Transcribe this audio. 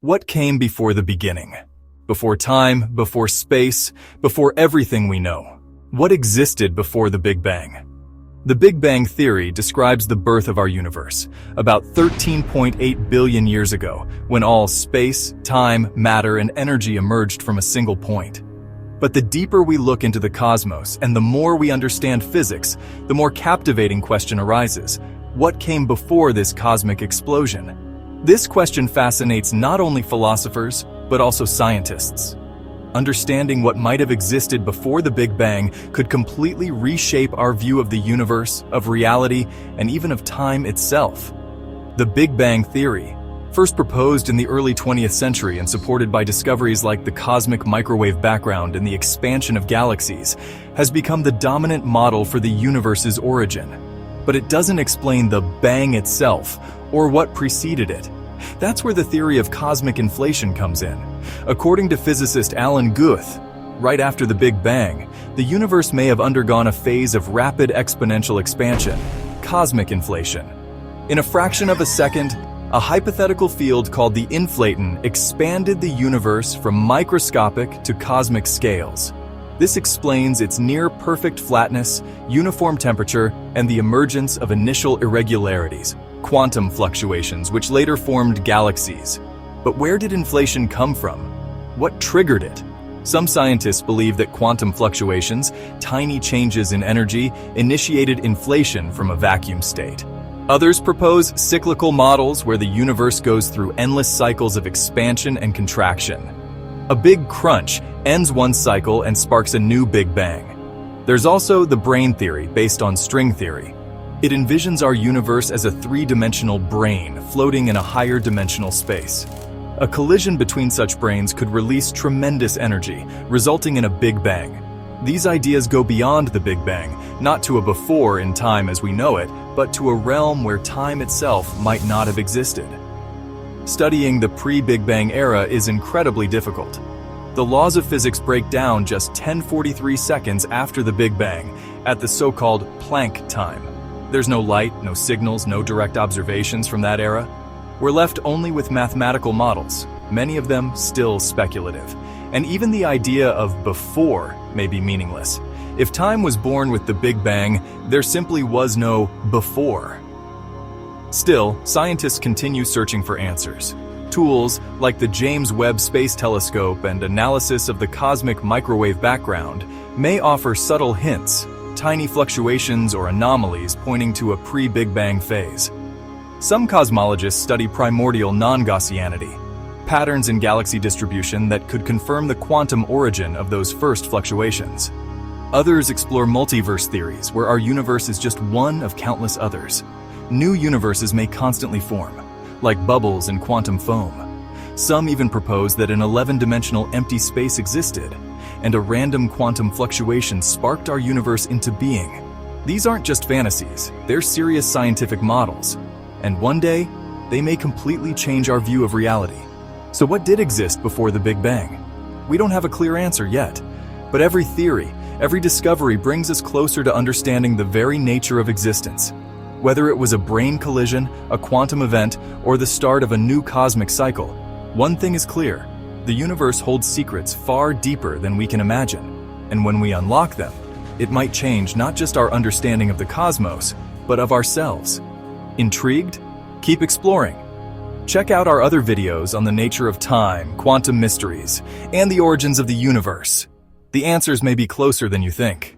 What came before the beginning? Before time, before space, before everything we know. What existed before the Big Bang? The Big Bang Theory describes the birth of our universe, about 13.8 billion years ago, when all space, time, matter, and energy emerged from a single point. But the deeper we look into the cosmos and the more we understand physics, the more captivating question arises. What came before this cosmic explosion? This question fascinates not only philosophers, but also scientists. Understanding what might have existed before the Big Bang could completely reshape our view of the universe, of reality, and even of time itself. The Big Bang Theory, first proposed in the early 20th century and supported by discoveries like the cosmic microwave background and the expansion of galaxies, has become the dominant model for the universe's origin. But it doesn't explain the bang itself, or what preceded it. That's where the theory of cosmic inflation comes in. According to physicist Alan Guth, right after the Big Bang, the universe may have undergone a phase of rapid exponential expansion, cosmic inflation. In a fraction of a second, a hypothetical field called the inflaton expanded the universe from microscopic to cosmic scales. This explains its near-perfect flatness, uniform temperature, and the emergence of initial irregularities, quantum fluctuations, which later formed galaxies. But where did inflation come from? What triggered it? Some scientists believe that quantum fluctuations, tiny changes in energy, initiated inflation from a vacuum state. Others propose cyclical models where the universe goes through endless cycles of expansion and contraction. A big crunch ends one cycle and sparks a new Big Bang. There's also the Brane theory, based on string theory. It envisions our universe as a three-dimensional brane floating in a higher dimensional space. A collision between such branes could release tremendous energy, resulting in a Big Bang. These ideas go beyond the Big Bang, not to a before in time as we know it, but to a realm where time itself might not have existed. Studying the pre-Big Bang era is incredibly difficult. The laws of physics break down just 10:43 seconds after the Big Bang, at the so-called Planck time. There's no light, no signals, no direct observations from that era. We're left only with mathematical models, many of them still speculative. And even the idea of before may be meaningless. If time was born with the Big Bang, there simply was no before. Still, scientists continue searching for answers. Tools like the James Webb Space Telescope and analysis of the cosmic microwave background may offer subtle hints, tiny fluctuations or anomalies pointing to a pre-Big Bang phase. Some cosmologists study primordial non-Gaussianity, patterns in galaxy distribution that could confirm the quantum origin of those first fluctuations. Others explore multiverse theories, where our universe is just one of countless others. New universes may constantly form, like bubbles in quantum foam. Some even propose that an 11-dimensional empty space existed, and a random quantum fluctuation sparked our universe into being. These aren't just fantasies, they're serious scientific models. And one day, they may completely change our view of reality. So what did exist before the Big Bang? We don't have a clear answer yet, but every theory, every discovery brings us closer to understanding the very nature of existence. Whether it was a brane collision, a quantum event, or the start of a new cosmic cycle, one thing is clear: the universe holds secrets far deeper than we can imagine. And when we unlock them, it might change not just our understanding of the cosmos, but of ourselves. Intrigued? Keep exploring. Check out our other videos on the nature of time, quantum mysteries, and the origins of the universe. The answers may be closer than you think.